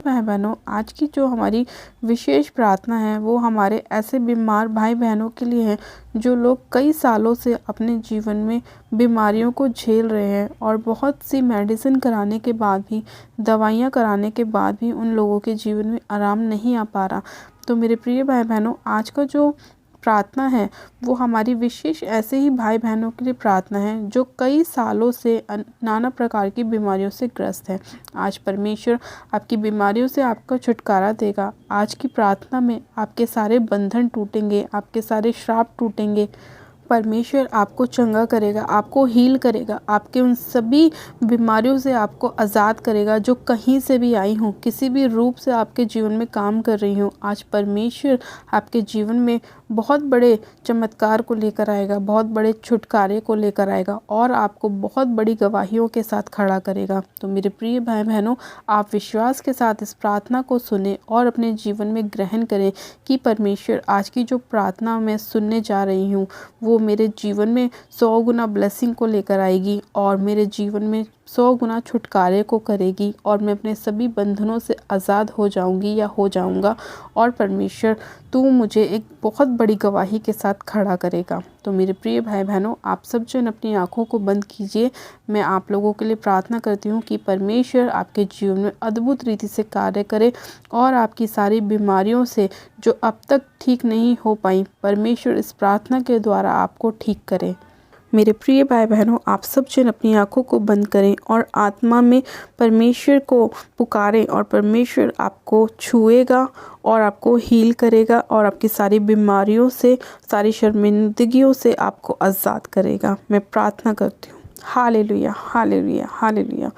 भाई बहनों, आज की जो हमारी विशेष प्रार्थना है वो हमारे ऐसे बीमार भाई बहनों के लिए है जो लोग कई सालों से अपने जीवन में बीमारियों को झेल रहे हैं और बहुत सी मेडिसिन कराने के बाद भी, दवाइयाँ कराने के बाद भी उन लोगों के जीवन में आराम नहीं आ पा रहा। तो मेरे प्रिय भाई बहनों, आज का जो प्रार्थना है वो हमारी विशेष ऐसे ही भाई बहनों के लिए प्रार्थना है जो कई सालों से नाना प्रकार की बीमारियों से ग्रस्त हैं। आज परमेश्वर आपकी बीमारियों से आपका छुटकारा देगा। आज की प्रार्थना में आपके सारे बंधन टूटेंगे, आपके सारे श्राप टूटेंगे। परमेश्वर आपको चंगा करेगा, आपको हील करेगा, आपके उन सभी बीमारियों से आपको आज़ाद करेगा जो कहीं से भी आई हों, किसी भी रूप से आपके जीवन में काम कर रही हों। आज परमेश्वर आपके जीवन में बहुत बड़े चमत्कार को लेकर आएगा, बहुत बड़े छुटकारे को लेकर आएगा और आपको बहुत बड़ी गवाहियों के साथ खड़ा करेगा। तो मेरे प्रिय भाई बहनों, आप विश्वास के साथ इस प्रार्थना को सुने और अपने जीवन में ग्रहण करें कि परमेश्वर आज की जो प्रार्थना मैं सुनने जा रही हूँ वो मेरे जीवन में 100 गुना ब्लेसिंग को लेकर आएगी और मेरे जीवन में 100 गुना छुटकारे को करेगी और मैं अपने सभी बंधनों से आज़ाद हो जाऊंगी या हो जाऊंगा और परमेश्वर तू मुझे एक बहुत बड़ी गवाही के साथ खड़ा करेगा। तो मेरे प्रिय भाई बहनों, आप सब जन अपनी आंखों को बंद कीजिए। मैं आप लोगों के लिए प्रार्थना करती हूँ कि परमेश्वर आपके जीवन में अद्भुत रीति से कार्य करे और आपकी सारी बीमारियों से जो अब तक ठीक नहीं हो पाई, परमेश्वर इस प्रार्थना के द्वारा आपको ठीक करे। मेरे प्रिय भाई बहनों, आप सब जन अपनी आंखों को बंद करें और आत्मा में परमेश्वर को पुकारें और परमेश्वर आपको छुएगा और आपको हील करेगा और आपकी सारी बीमारियों से, सारी शर्मिंदगियों से आपको आज़ाद करेगा। मैं प्रार्थना करती हूँ। Hallelujah, hallelujah, hallelujah.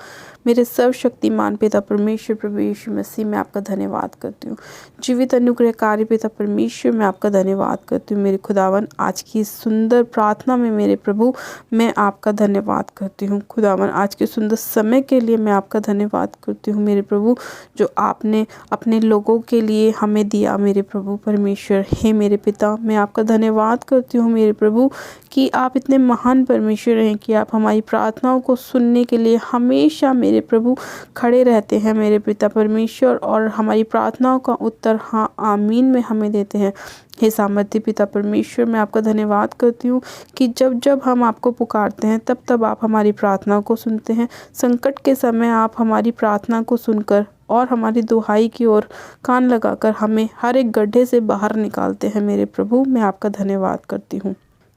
मेरे सर्वशक्तिमान पिता परमेश्वर प्रभु यीशु मसीह, मैं आपका धन्यवाद करती हूँ। जीवित अनुग्रहकारी पिता परमेश्वर, मैं आपका धन्यवाद करती हूँ। मेरे खुदावन, आज की सुंदर प्रार्थना में मेरे प्रभु मैं आपका धन्यवाद करती हूँ। खुदावन, आज के सुंदर समय के लिए मैं आपका धन्यवाद करती हूँ मेरे प्रभु, जो आपने अपने लोगों के लिए हमें दिया मेरे प्रभु परमेश्वर। हे मेरे पिता, मैं आपका धन्यवाद करती हूँ मेरे प्रभु कि आप इतने महान परमेश्वर हैं कि आप हमारी प्रार्थनाओं को सुनने के लिए हमेशा मेरे प्रभु खड़े रहते हैं मेरे पिता परमेश्वर और हमारी प्रार्थनाओं का उत्तर हाँ आमीन में हमें देते हैं। हे सामर्थ्य पिता परमेश्वर, मैं आपका धन्यवाद करती हूँ कि जब जब हम आपको पुकारते हैं तब तब आप हमारी प्रार्थनाओं को सुनते हैं। संकट के समय आप हमारी प्रार्थना को सुनकर और हमारी दुहाई की ओर कान लगाकर हमें हर एक गड्ढे से बाहर निकालते हैं मेरे प्रभु। मैं आपका धन्यवाद करती हूँ।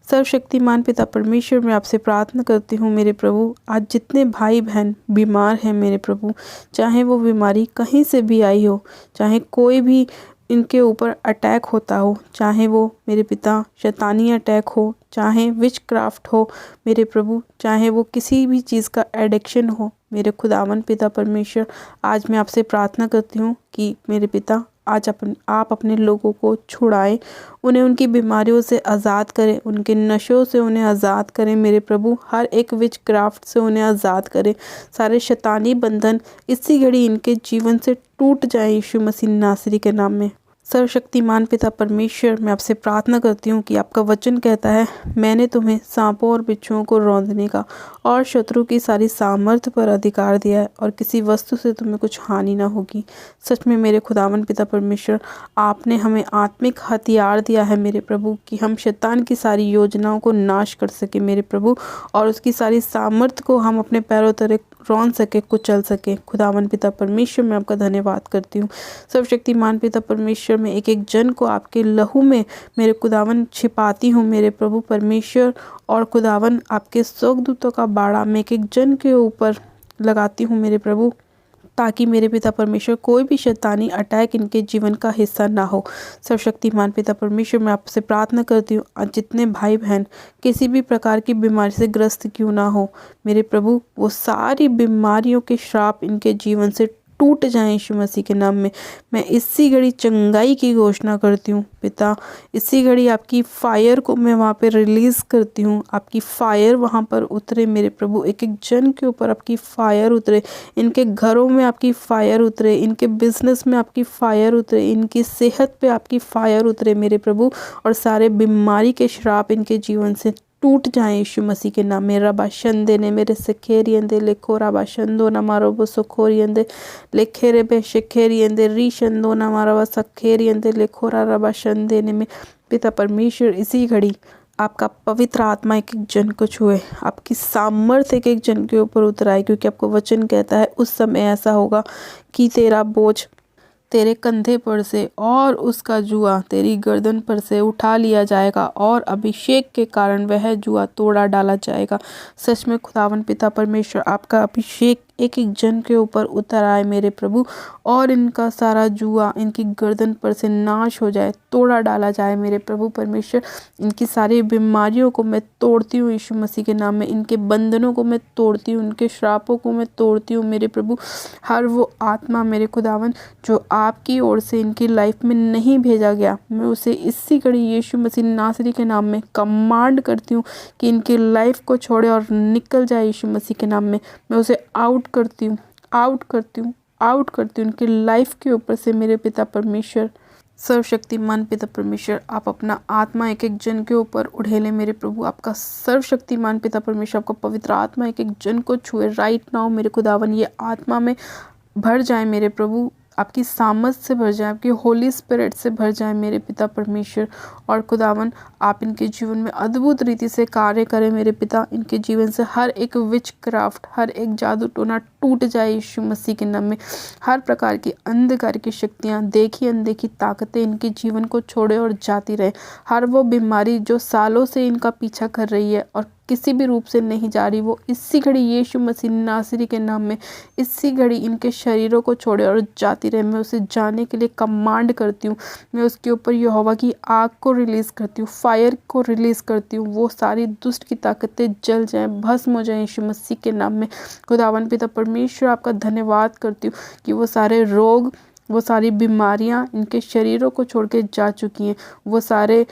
सर्वशक्तिमान पिता परमेश्वर, मैं आपसे प्रार्थना करती हूँ मेरे प्रभु, आज जितने भाई बहन बीमार हैं मेरे प्रभु, चाहे वो बीमारी कहीं से भी आई हो, चाहे कोई भी इनके ऊपर अटैक होता हो, चाहे वो मेरे पिता शैतानी अटैक हो, चाहे विच क्राफ्ट हो मेरे प्रभु, चाहे वो किसी भी चीज़ का एडिक्शन हो मेरे खुदावन पिता परमेश्वर, आज मैं आपसे प्रार्थना करती हूँ कि मेरे पिता आज आप अपने लोगों को छुड़ाएं, उन्हें उनकी बीमारियों से आज़ाद करें, उनके नशों से उन्हें आज़ाद करें मेरे प्रभु, हर एक विच क्राफ्ट से उन्हें आज़ाद करें। सारे शैतानी बंधन इसी घड़ी इनके जीवन से टूट जाए यीशु मसीह नासरी के नाम में। सर्वशक्तिमान पिता परमेश्वर, मैं आपसे प्रार्थना करती हूँ कि आपका वचन कहता है, मैंने तुम्हें सांपों और बिच्छुओं को रौंदने का और शत्रु की सारी सामर्थ्य पर अधिकार दिया है और किसी वस्तु से तुम्हें कुछ हानि ना होगी। सच में मेरे खुदावन पिता परमेश्वर, आपने हमें आत्मिक हथियार दिया है मेरे प्रभु कि हम शैतान की सारी योजनाओं को नाश कर सके मेरे प्रभु और उसकी सारी सामर्थ्य को हम अपने पैरों तले रौंद सके, कुचल सके। खुदावन पिता परमेश्वर, मैं आपका धन्यवाद करती हूँ। सर्वशक्तिमान पिता परमेश्वर, मैं एक एक जन को आपके लहू में मेरे खुदावन छिपाती हूँ मेरे प्रभु परमेश्वर और खुदावन आपके स्वर्गदूतों का बाड़ा मैं एक एक जन के ऊपर लगाती हूँ मेरे प्रभु, ताकि मेरे पिता परमेश्वर कोई भी शैतानी अटैक इनके जीवन का हिस्सा ना हो। सर्वशक्तिमान पिता परमेश्वर, मैं आपसे प्रार्थना करती हूँ आज जितने भाई बहन किसी भी प्रकार की बीमारी से ग्रस्त क्यों ना हो मेरे प्रभु, वो सारी बीमारियों के श्राप इनके जीवन से टूट जाएं यीशु मसीह के नाम में। मैं इसी घड़ी चंगाई की घोषणा करती हूँ पिता, इसी घड़ी आपकी फायर को मैं वहाँ पे रिलीज़ करती हूँ। आपकी फायर वहाँ पर उतरे मेरे प्रभु, एक एक जन के ऊपर आपकी फायर उतरे, इनके घरों में आपकी फायर उतरे, इनके बिजनेस में आपकी फायर उतरे, इनकी सेहत पे आपकी फायर उतरे मेरे प्रभु और सारे बीमारी के श्राप इनके जीवन से टूट जाएं यीशु मसीह के नाम में। रबा शंदे ने मेरे सखेरियंदे लेखो रबा शंदो न मारो वो सुखोरियंदे लेखेरे बे शिखेरियंदे री शंदो न मारो व सखेरियंदे लेखोरा रबा शंदे ने में। पिता परमेश्वर, इसी घड़ी आपका पवित्र आत्मा एक एक जन को छुए, आपकी सामर्थ्य एक एक जन के ऊपर उतर आए, क्योंकि आपको वचन कहता है उस समय ऐसा होगा कि तेरा बोझ तेरे कंधे पर से और उसका जुआ तेरी गर्दन पर से उठा लिया जाएगा और अभिषेक के कारण वह जुआ तोड़ा डाला जाएगा। सच में खुदावन पिता परमेश्वर, आपका अभिषेक एक एक जन के ऊपर उतर आए मेरे प्रभु, और इनका सारा जुआ इनकी गर्दन पर से नाश हो जाए, तोड़ा डाला जाए मेरे प्रभु परमेश्वर। इनकी सारी बीमारियों को मैं तोड़ती हूँ यीशु मसीह के नाम में, इनके बंधनों को मैं तोड़ती हूँ, इनके श्रापों को मैं तोड़ती हूँ मेरे प्रभु। हर वो आत्मा मेरे खुदावन जो आपकी ओर से इनकी लाइफ में नहीं भेजा गया, मैं उसे इसी घड़ी यीशु मसीह नासरी के नाम में कमांड करती हूँ कि इनकी लाइफ को छोड़े और निकल जाए यीशु मसीह के नाम में। मैं उसे आउट करती हूँ, आउट करती हूँ, आउट करती हूँ उनकी लाइफ के ऊपर से मेरे पिता परमेश्वर। सर्वशक्तिमान पिता परमेश्वर, आप अपना आत्मा एक एक जन के ऊपर उड़ेले मेरे प्रभु। आपका सर्वशक्तिमान पिता परमेश्वर, आपका पवित्र आत्मा एक एक जन को छुए राइट नाउ मेरे खुदावन। ये आत्मा में भर जाए मेरे प्रभु, आपकी सामर्थ से भर जाए, आपकी होली स्पिरिट से भर जाए मेरे पिता परमेश्वर। और खुदावन, आप इनके जीवन में अद्भुत रीति से कार्य करें मेरे पिता। इनके जीवन से हर एक विच क्राफ्ट, हर एक जादू टोना टूट जाए यीशु मसीह के नाम में। हर प्रकार की अंधकार की शक्तियाँ, देखी अनदेखी ताकतें इनके जीवन को छोड़े और जाती रहे। हर वो बीमारी जो सालों से इनका पीछा कर रही है और किसी भी रूप से नहीं जा रही, वो इसी घड़ी यीशु मसीह नासरी के नाम में इसी घड़ी इनके शरीरों को छोड़े और जाती रहे। मैं उसे जाने के लिए कमांड करती हूँ। मैं उसके ऊपर यहोवा की आग को रिलीज़ करती हूँ, फायर को रिलीज़ करती हूँ। वो सारी दुष्ट की ताकतें जल जाएं, भस्म हो जाएं यीशु मसीह के नाम में। खुदावन पिता परमेश्वर, आपका धन्यवाद करती हूँ कि वो सारे रोग, वो सारी बीमारियाँ इनके शरीरों को छोड़ के जा चुकी हैं। वो सारे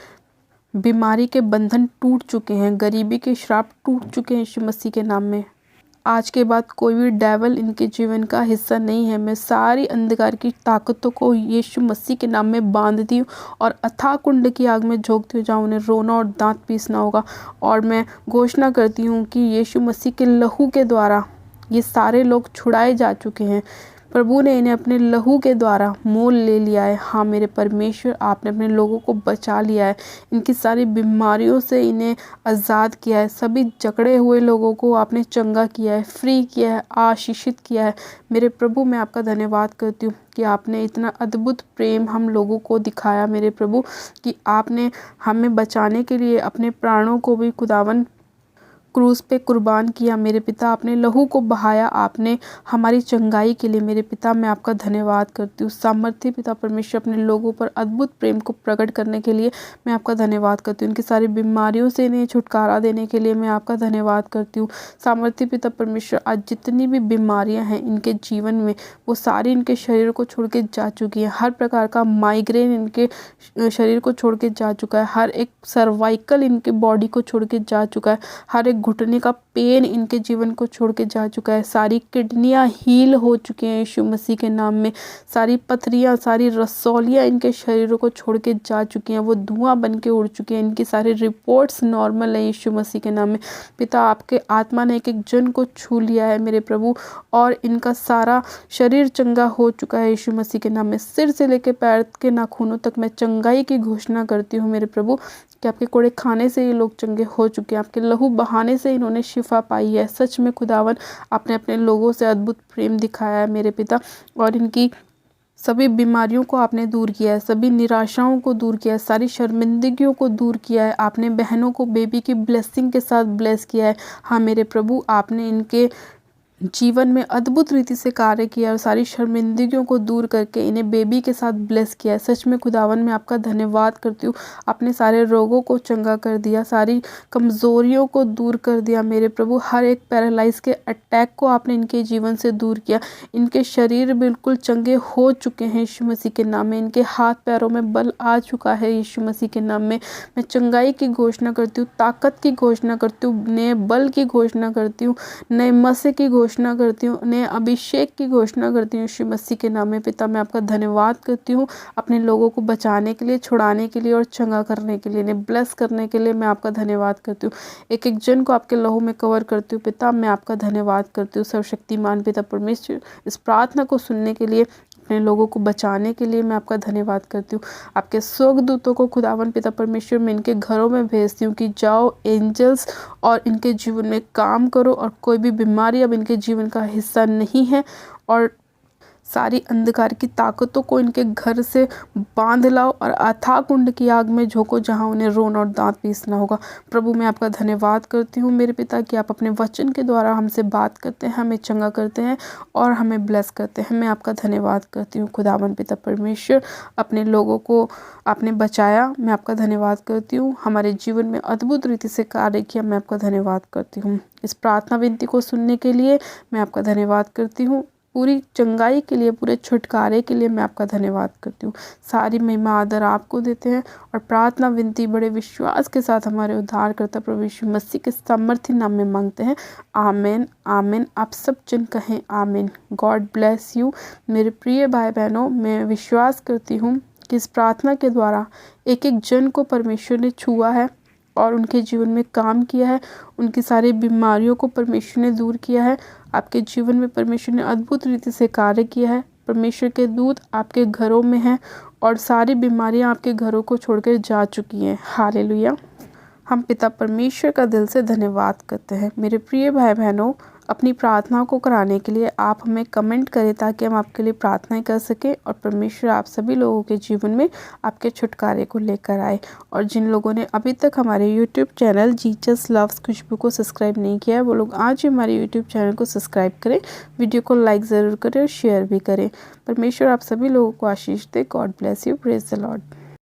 बीमारी के बंधन टूट चुके हैं, गरीबी के श्राप टूट चुके हैं यीशु मसीह के नाम में। आज के बाद कोई भी डेविल इनके जीवन का हिस्सा नहीं है। मैं सारी अंधकार की ताकतों को यीशु मसीह के नाम में बांधती हूँ और अथाह कुंड की आग में झोंकती हूँ, जहाँ उन्हें रोना और दांत पीसना होगा। और मैं घोषणा करती हूँ कि यीशु मसीह के लहू के द्वारा ये सारे लोग छुड़ाए जा चुके हैं। प्रभु ने इन्हें अपने लहू के द्वारा मोल ले लिया है। हाँ मेरे परमेश्वर, आपने अपने लोगों को बचा लिया है, इनकी सारी बीमारियों से इन्हें आज़ाद किया है। सभी जकड़े हुए लोगों को आपने चंगा किया है, फ्री किया है, आशीषित किया है। मेरे प्रभु, मैं आपका धन्यवाद करती हूँ कि आपने इतना अद्भुत प्रेम हम लोगों को दिखाया मेरे प्रभु, कि आपने हमें बचाने के लिए अपने प्राणों को भी खुदावन क्रूस पे कुर्बान किया मेरे पिता। आपने लहू को बहाया, आपने हमारी चंगाई के लिए मेरे पिता। मैं आपका धन्यवाद करती हूँ। सामर्थ्य पिता परमेश्वर, अपने लोगों पर अद्भुत प्रेम को प्रकट करने के लिए मैं आपका धन्यवाद करती हूँ। उनकी सारी बीमारियों से इन्हें छुटकारा देने के लिए मैं आपका धन्यवाद करती हूँ। सामर्थ्य पिता परमेश्वर, आज जितनी भी बीमारियाँ हैं इनके जीवन में, वो सारी इनके शरीर को छोड़ के जा चुकी हैं। हर प्रकार का माइग्रेन इनके शरीर को छोड़ के जा चुका है। हर एक सर्वाइकल इनके बॉडी को छोड़ के जा चुका है। हर एक घुटने का पेन इनके जीवन को छोड़ के जा चुका है। सारी किडनियां हील हो चुकी हैं यीशु मसीह के नाम में। सारी पथरियां, सारी रसौलियां इनके शरीरों को छोड़ के जा चुकी हैं, वो धुआं बन के उड़ चुकी हैं। इनकी सारी रिपोर्ट्स नॉर्मल है यीशु मसीह के नाम में। पिता, आपके आत्मा ने एक एक जन को छू लिया है मेरे प्रभु, और इनका सारा शरीर चंगा हो चुका है यीशु मसीह के नाम में। सिर से लेकर पैर के नाखूनों तक मैं चंगाई की घोषणा करती हूँ मेरे प्रभु, कि आपके कोड़े खाने से ये लोग चंगे हो चुके हैं, आपके लहू बहाने से इन्होंने शिफा पाई है। सच में खुदावन, आपने अपने लोगों से अद्भुत प्रेम दिखाया है मेरे पिता, और इनकी सभी बीमारियों को आपने दूर किया है, सभी निराशाओं को दूर किया है, सारी शर्मिंदगियों को दूर किया है। आपने बहनों को बेबी की ब्लेसिंग के साथ ब्लेस किया है। हाँ मेरे प्रभु, आपने इनके जीवन में अद्भुत रीति से कार्य किया और सारी शर्मिंदगियों को दूर करके इन्हें बेबी के साथ ब्लेस किया है। सच में खुदावन, मैं आपका धन्यवाद करती हूँ। आपने सारे रोगों को चंगा कर दिया, सारी कमज़ोरियों को दूर कर दिया मेरे प्रभु। हर एक पैरालाइज के अटैक को आपने इनके जीवन से दूर किया। इनके शरीर बिल्कुल चंगे हो चुके हैं यीशु मसीह के नाम में। इनके हाथ पैरों में बल आ चुका है यीशु मसीह के नाम में। मैं चंगाई की घोषणा करती हूँ, ताकत की घोषणा करती हूँ, नए बल की घोषणा करती हूँ, नए मसे की घोषणा घोषणा करती हूँ, नए अभिषेक की घोषणा करती हूँ यीशु मसीह के नाम में। पिता मैं आपका धन्यवाद करती हूँ अपने लोगों को बचाने के लिए, छुड़ाने के लिए और चंगा करने के लिए, इन्हें ब्लेस करने के लिए मैं आपका धन्यवाद करती हूँ। एक एक जन को आपके लहू में कवर करती हूँ। पिता मैं आपका धन्यवाद करती हूँ। सर्वशक्तिमान पिता परमेश्वर, इस प्रार्थना को सुनने के लिए, अपने लोगों को बचाने के लिए मैं आपका धन्यवाद करती हूँ। आपके स्वर्गदूतों को खुदावन पिता परमेश्वर मैं इनके घरों में भेजती हूँ कि जाओ एंजल्स और इनके जीवन में काम करो, और कोई भी बीमारी अब इनके जीवन का हिस्सा नहीं है, और सारी अंधकार की ताकतों को इनके घर से बांध लाओ और अथाह कुंड की आग में झोंको, जहां उन्हें रोना और दांत पीसना होगा। प्रभु मैं आपका धन्यवाद करती हूँ मेरे पिता कि आप अपने वचन के द्वारा हमसे बात करते हैं, हमें चंगा करते हैं और हमें ब्लेस करते हैं। मैं आपका धन्यवाद करती हूँ खुदावन पिता परमेश्वर, अपने लोगों को आपने बचाया, मैं आपका धन्यवाद करती हूँ। हमारे जीवन में अद्भुत रीति से कार्य किया, मैं आपका धन्यवाद करती हूँ। इस प्रार्थना विनती को सुनने के लिए मैं आपका धन्यवाद करती हूँ। पूरी चंगाई के लिए, पूरे छुटकारे के लिए मैं आपका धन्यवाद करती हूँ। सारी महिमा आदर आपको देते हैं और प्रार्थना विनती बड़े विश्वास के साथ हमारे उद्धारकर्ता प्रभु यीशु मसीह के सामर्थी नाम में मांगते हैं। आमीन आमीन। आप सब जन कहें आमीन। गॉड ब्लेस यू मेरे प्रिय भाई बहनों। मैं विश्वास करती हूँ कि इस प्रार्थना के द्वारा एक एक जन को परमेश्वर ने छुआ है और उनके जीवन में काम किया है। उनकी सारी बीमारियों को परमेश्वर ने दूर किया है। आपके जीवन में परमेश्वर ने अद्भुत रीति से कार्य किया है। परमेश्वर के दूत आपके घरों में हैं और सारी बीमारियां आपके घरों को छोड़कर जा चुकी हैं। हालेलुया। हम पिता परमेश्वर का दिल से धन्यवाद करते हैं। मेरे प्रिय भाई बहनों, अपनी प्रार्थना को कराने के लिए आप हमें कमेंट करें ताकि हम आपके लिए प्रार्थनाएं कर सकें और परमेश्वर आप सभी लोगों के जीवन में आपके छुटकारे को लेकर आए। और जिन लोगों ने अभी तक हमारे यूट्यूब चैनल जीसस लव्स खुशबू को सब्सक्राइब नहीं किया है, वो लोग आज ही हमारे यूट्यूब चैनल को सब्सक्राइब करें, वीडियो को लाइक ज़रूर करें और शेयर भी करें। परमेश्वर आप सभी लोगों को आशीष दे। God bless you. Praise the Lord.